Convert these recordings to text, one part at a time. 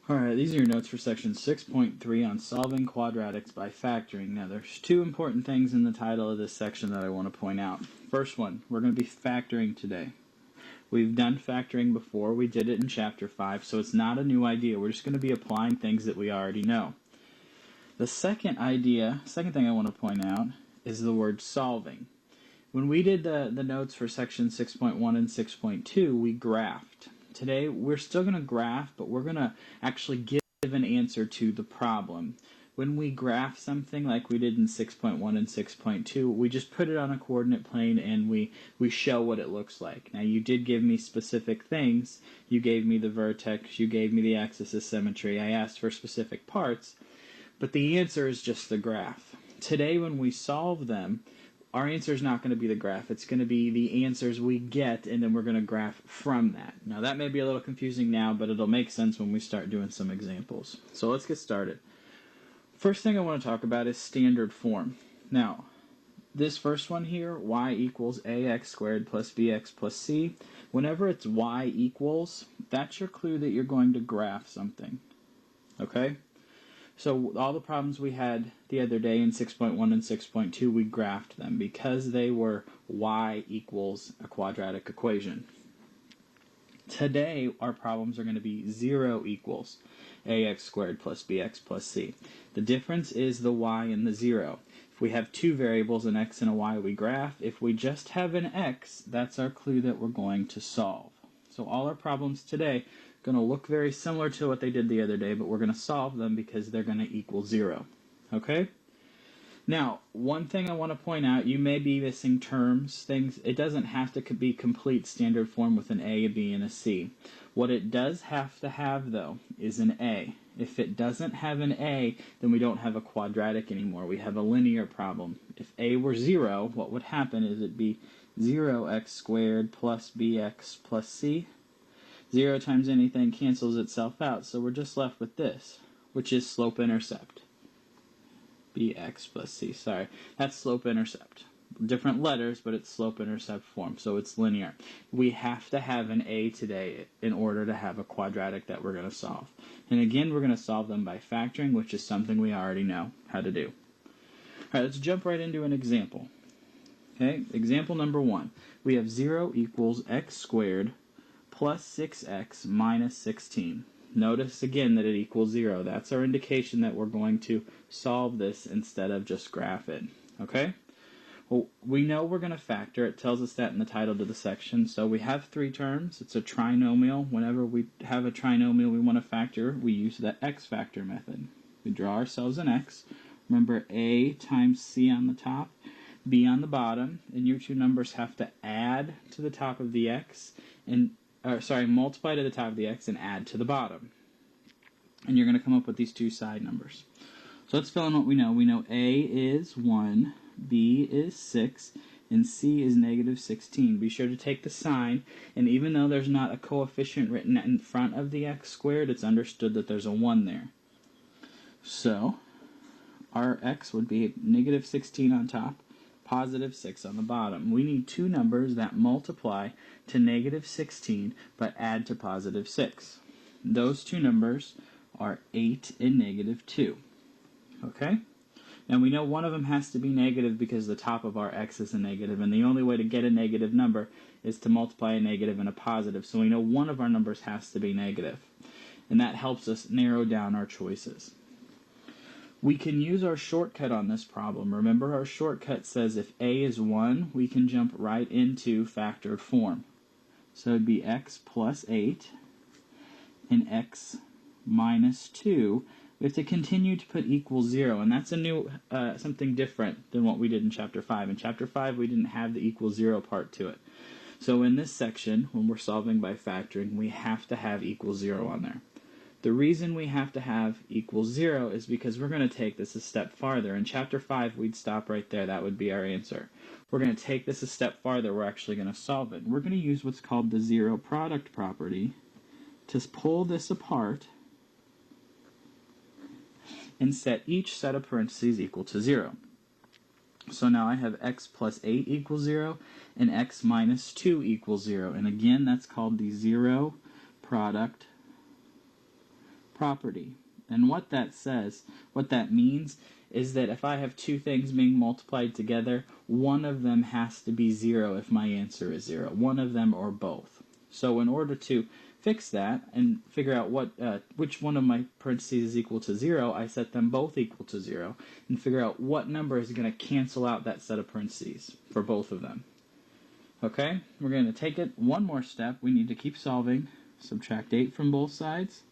Alright, these are your notes for section 6.3 on solving quadratics by factoring. Now, there's two important things in the title of this section that I want to point out. First one, we're going to be factoring today. We've done factoring before. We did it in chapter 5, so it's not a new idea. We're just going to be applying things that we already know. The second thing I want to point out is the word solving. When we did the notes for section 6.1 and 6.2, we graphed. Today, we're still going to graph, but we're going to actually give an answer to the problem. When we graph something like we did in 6.1 and 6.2, we just put it on a coordinate plane and we show what it looks like. Now, you did give me specific things. You gave me the vertex. You gave me the axis of symmetry. I asked for specific parts, but the answer is just the graph. Today, when we solve them, our answer is not going to be the graph. It's going to be the answers we get, and then we're going to graph from that. Now, that may be a little confusing now, but it'll make sense when we start doing some examples. So let's get started. First thing I want to talk about is standard form. Now, this first one here, y equals ax squared plus bx plus c, whenever it's y equals, that's your clue that you're going to graph something. Okay? So all the problems we had the other day in 6.1 and 6.2, we graphed them because they were y equals a quadratic equation. Today, our problems are going to be 0 equals ax squared plus bx plus c. The difference is the y and the 0. If we have two variables, an x and a y, we graph. If we just have an x, that's our clue that we're going to solve. So all our problems today going to look very similar to what they did the other day, but we're going to solve them because they're going to equal 0. Okay? Now, one thing I want to point out, you may be missing terms, things. It doesn't have to be complete standard form with an A, a B, and a C. What it does have to have, though, is an A. If it doesn't have an A, then we don't have a quadratic anymore. We have a linear problem. If A were 0, what would happen is it'd be 0x squared plus bx plus c. 0 times anything cancels itself out, so we're just left with this, which is slope-intercept. Bx plus c, sorry. That's slope-intercept. Different letters, but it's slope-intercept form, so it's linear. We have to have an A today in order to have a quadratic that we're going to solve. And again, we're going to solve them by factoring, which is something we already know how to do. Alright, let's jump right into an example. Okay, example number 1. We have 0 equals x squared plus 6x minus 16. Notice again that it equals 0. That's our indication that we're going to solve this instead of just graph it. Okay? Well, we know we're going to factor. It tells us that in the title to the section. So we have three terms. It's a trinomial. Whenever we have a trinomial we want to factor, we use the x factor method. We draw ourselves an x. Remember, a times c on the top, b on the bottom, and your two numbers have to add to the top of the x and multiply to the top of the x and add to the bottom. And you're going to come up with these two side numbers. So let's fill in what we know. We know A is 1, B is 6, and C is negative 16. Be sure to take the sign, and even though there's not a coefficient written in front of the x squared, it's understood that there's a 1 there. So our x would be negative 16 on top, positive 6 on the bottom. We need two numbers that multiply to negative 16 but add to positive 6. Those two numbers are 8 and negative 2. Okay? Now we know one of them has to be negative because the top of our x is a negative, and the only way to get a negative number is to multiply a negative and a positive. So we know one of our numbers has to be negative, and that helps us narrow down our choices. We can use our shortcut on this problem. Remember, our shortcut says if a is 1, we can jump right into factored form. So it would be x plus 8 and x minus 2. We have to continue to put equals 0, and that's a new something different than what we did in Chapter 5. In Chapter 5, we didn't have the equals 0 part to it. So in this section, when we're solving by factoring, we have to have equals 0 on there. The reason we have to have equals 0 is because we're going to take this a step farther. In Chapter 5, we'd stop right there. That would be our answer. We're going to take this a step farther. We're actually going to solve it. We're going to use what's called the zero product property to pull this apart and set each set of parentheses equal to 0. So now I have x plus 8 equals 0 and x minus 2 equals 0. And again, that's called the zero product property. And what that says, what that means, is that if I have two things being multiplied together, one of them has to be 0 if my answer is 0. One of them or both. So in order to fix that and figure out which one of my parentheses is equal to 0, I set them both equal to 0 and figure out what number is going to cancel out that set of parentheses for both of them. Okay, we're going to take it one more step. We need to keep solving. Subtract 8 from both sides.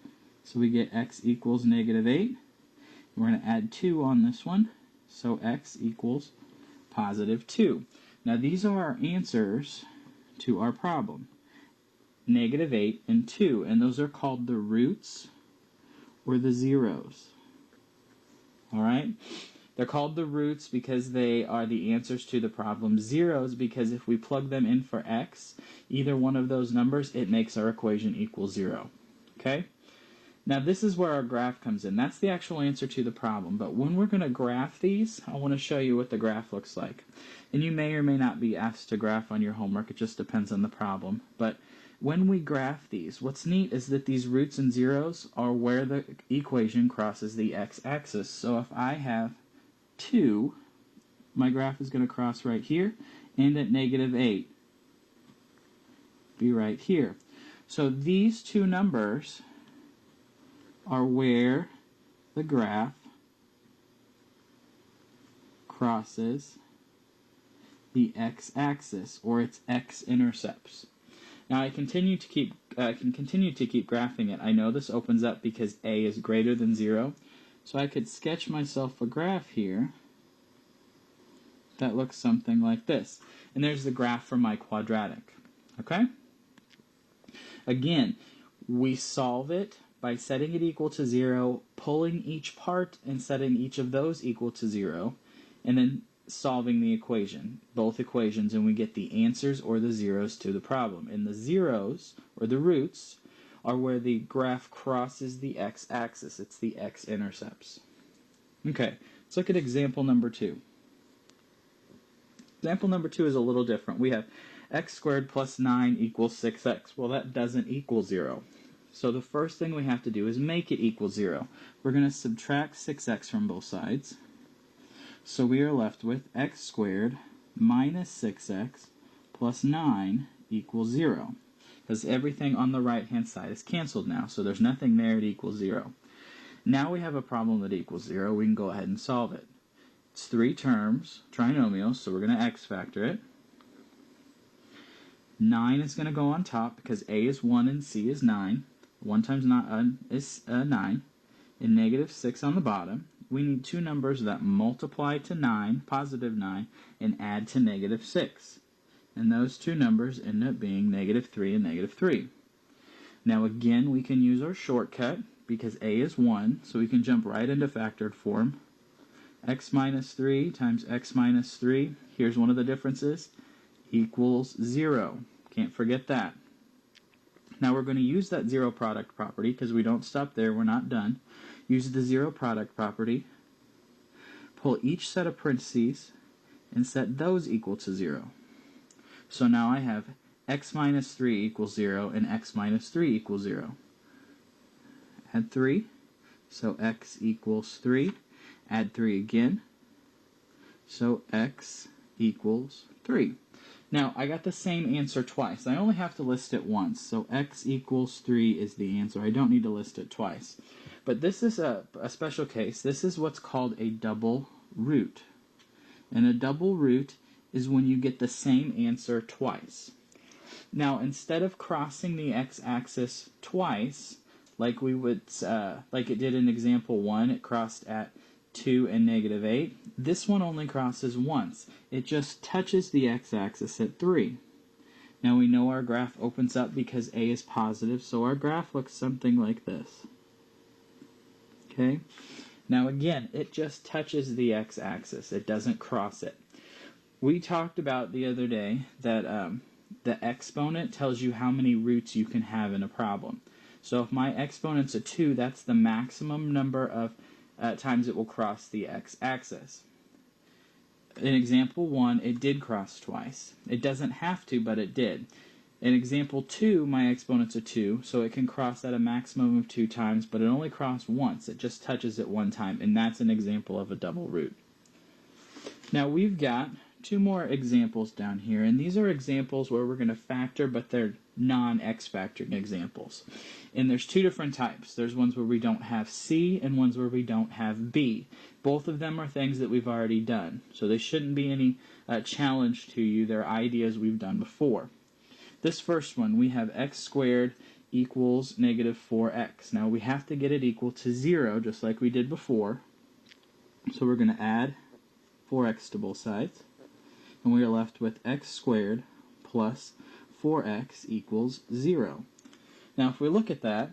So we get x equals negative 8. We're going to add 2 on this one. So x equals positive 2. Now these are our answers to our problem. Negative 8 and 2. And those are called the roots or the zeros. Alright? They're called the roots because they are the answers to the problem. Zeros because if we plug them in for x, either one of those numbers, it makes our equation equal 0. Okay? Now this is where our graph comes in. That's the actual answer to the problem. But when we're going to graph these, I want to show you what the graph looks like. And you may or may not be asked to graph on your homework. It just depends on the problem. But when we graph these, what's neat is that these roots and zeros are where the equation crosses the x-axis. So if I have 2, my graph is going to cross right here, and at negative 8, be right here. So these two numbers are where the graph crosses the x-axis, or its x-intercepts. Now I can continue to keep graphing it. I know this opens up because a is greater than 0, so I could sketch myself a graph here that looks something like this. And there's the graph for my quadratic. Okay? Again, we solve it by setting it equal to 0, pulling each part and setting each of those equal to 0, and then solving the equation, both equations, and we get the answers or the zeros to the problem. And the zeros, or the roots, are where the graph crosses the x-axis. It's the x-intercepts. Okay, let's look at example number 2. Example number 2 is a little different. We have x squared plus 9 equals 6x. Well, that doesn't equal 0. So the first thing we have to do is make it equal 0. We're going to subtract 6x from both sides. So we are left with x squared minus 6x plus 9 equals 0. Because everything on the right-hand side is canceled now, so there's nothing there, it equals 0. Now we have a problem that equals 0. We can go ahead and solve it. It's 3 terms, trinomials, so we're going to x factor it. 9 is going to go on top because a is 1 and c is 9. 1 times 9 is 9. And negative 6 on the bottom. We need two numbers that multiply to 9, positive 9, and add to negative 6. And those two numbers end up being negative 3 and negative 3. Now again, we can use our shortcut because a is 1, so we can jump right into factored form. X minus 3 times x minus 3, here's one of the differences, equals 0. Can't forget that. Now we're going to use that zero product property because we don't stop there, we're not done. Use the zero product property, pull each set of parentheses, and set those equal to 0. So now I have x minus 3 equals 0 and x minus 3 equals 0. Add 3, so x equals 3. Add 3 again, so x equals 3. Now, I got the same answer twice. I only have to list it once, so x equals 3 is the answer. I don't need to list it twice. But this is a special case. This is what's called a double root. And a double root is when you get the same answer twice. Now, instead of crossing the x-axis twice, like it did in example 1, it crossed at 2 and negative 8. This one only crosses once. It just touches the x-axis at 3. Now we know our graph opens up because a is positive, so our graph looks something like this. Okay? Now again, it just touches the x-axis. It doesn't cross it. We talked about the other day that the exponent tells you how many roots you can have in a problem. So if my exponent's a 2, that's the maximum number of times it will cross the x-axis. In example 1, it did cross twice. It doesn't have to, but it did. In example 2, my exponent's a 2, so it can cross at a maximum of 2 times, but it only crossed once. It just touches it one time, and that's an example of a double root. Now we've got 2 more examples down here, and these are examples where we're going to factor, but they're non-x factoring examples. And there's 2 different types. There's ones where we don't have c and ones where we don't have b. Both of them are things that we've already done, so they shouldn't be any challenge to you. They're ideas we've done before. This first one, we have x squared equals negative 4x. Now we have to get it equal to 0, just like we did before. So we're going to add 4x to both sides. And we are left with x squared plus 4x equals 0. Now if we look at that,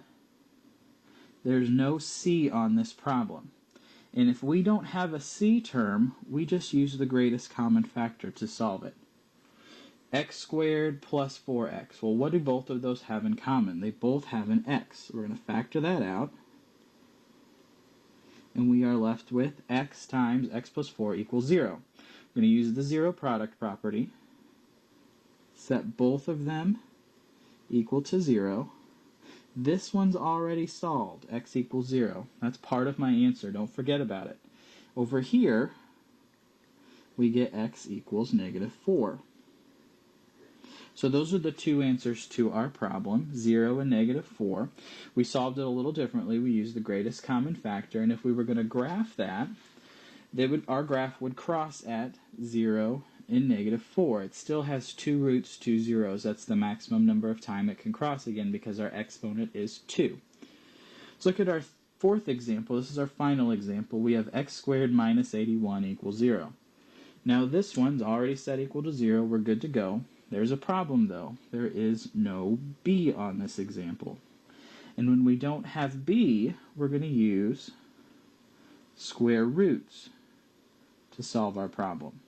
there's no c on this problem. And if we don't have a c term, we just use the greatest common factor to solve it. X squared plus 4x. Well, what do both of those have in common? They both have an x. We're going to factor that out. And we are left with x times x plus 4 equals 0. We're going to use the zero product property. Set both of them equal to 0. This one's already solved. X equals 0. That's part of my answer. Don't forget about it. Over here, we get x equals negative 4. So those are the 2 answers to our problem, 0 and negative 4. We solved it a little differently. We used the greatest common factor, and if we were going to graph that, our graph would cross at 0 and negative 4. It still has 2 roots, 2 zeros. That's the maximum number of time it can cross again because our exponent is 2. Let's look at our fourth example. This is our final example. We have x squared minus 81 equals 0. Now this one's already set equal to 0. We're good to go. There's a problem though. There is no b on this example. And when we don't have b, we're going to use square roots to solve our problem.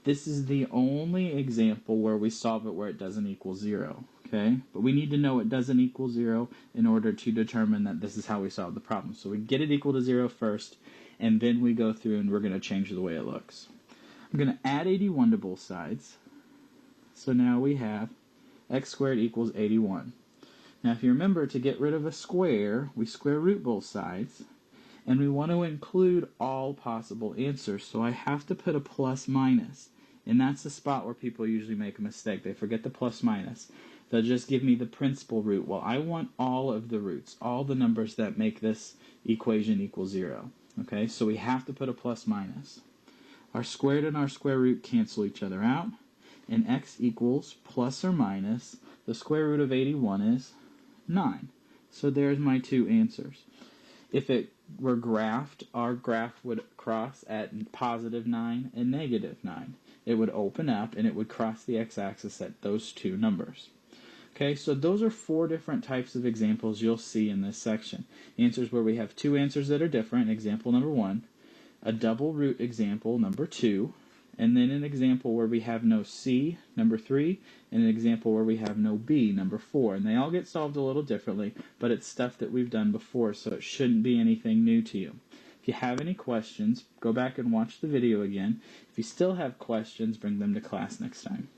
This is the only example where we solve it where it doesn't equal 0. Okay? But we need to know it doesn't equal 0 in order to determine that this is how we solve the problem. So we get it equal to 0 first, and then we go through and we're going to change the way it looks. I'm going to add 81 to both sides. So now we have x squared equals 81. Now if you remember, to get rid of a square, we square root both sides, and we want to include all possible answers, so I have to put a plus minus. And that's the spot where people usually make a mistake. They forget the plus minus. They'll just give me the principal root. Well, I want all of the roots, all the numbers that make this equation equal 0. Okay, so we have to put a plus minus. Our squared and our square root cancel each other out. And x equals plus or minus, the square root of 81 is 9. So there's my 2 answers. If it were graphed, our graph would cross at positive 9 and negative 9. It would open up and it would cross the x-axis at those 2 numbers. Okay, so those are 4 different types of examples you'll see in this section. Answers where we have 2 answers that are different, example number 1. A double root example, number 2. And then an example where we have no c, number 3, and an example where we have no b, number 4. And they all get solved a little differently, but it's stuff that we've done before, so it shouldn't be anything new to you. If you have any questions, go back and watch the video again. If you still have questions, bring them to class next time.